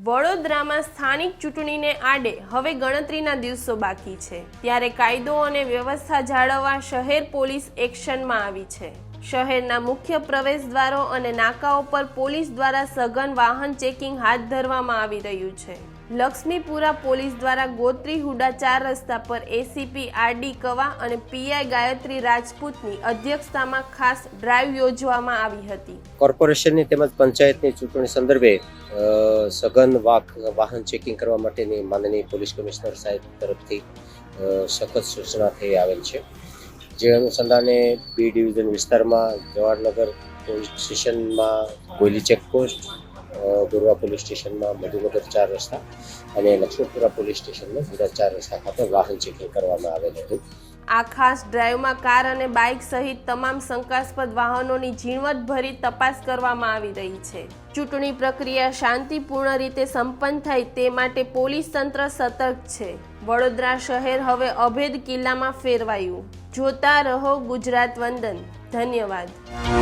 વડોદરામાં સ્થાનિક ચૂંટણીને આડે હવે ગણતરીના દિવસો બાકી છે, ત્યારે કાયદો અને વ્યવસ્થા જાળવવા શહેર પોલીસ એક્શનમાં આવી છે। શહેરના મુખ્ય પ્રવેશદ્વારો અને નાકાઓ પર પોલીસ દ્વારા સઘન વાહન ચેકિંગ હાથ ધરવામાં આવી રહ્યું છે। લક્ષ્મીપુરા પોલીસ દ્વારા ગોત્રી હુડા 4 રસ્તા પર એસીપી આરડી કવા અને પીઆઈ ગાયત્રી રાજપૂતની અધ્યક્ષતામાં ખાસ ડ્રાઈવ યોજવામાં આવી હતી। કોર્પોરેશનની તેમજ પંચાયતની ચૂંટણી સંદર્ભે સઘન વાહન ચેકિંગ કરવા માટેની માનનીય પોલીસ કમિશનર સાહેબ તરફથી સખત સૂચના થઈ આવેલ છે, જે અનુસંધાને બી ડિવિઝન વિસ્તારમાં જવાહરનગર પોલીસ સ્ટેશનમાં કોયલી ચેકપોસ્ટ, ગોરવા પોલીસ સ્ટેશનમાં મધુનગર 4 રસ્તા અને લક્ષ્મીપુરા પોલીસ સ્ટેશનમાં હુડા 4 રસ્તા ખાતે વાહન ચેકિંગ કરવામાં આવેલ હતું। આ ખાસ ડ્રાઈવમાં કાર અને બાઇક સહિત તમામ શંકાસ્પદ વાહનોની ઝીણવટભરી તપાસ કરવામાં આવી રહી છે। ચૂંટણી પ્રક્રિયા શાંતિપૂર્ણ રીતે સંપન્ન થાય તે માટે પોલીસ તંત્ર સતર્ક છે। વડોદરા શહેર હવે અભેદ કિલ્લામાં ફેરવાયું। જોતા રહો ગુજરાત વંદન। ધન્યવાદ।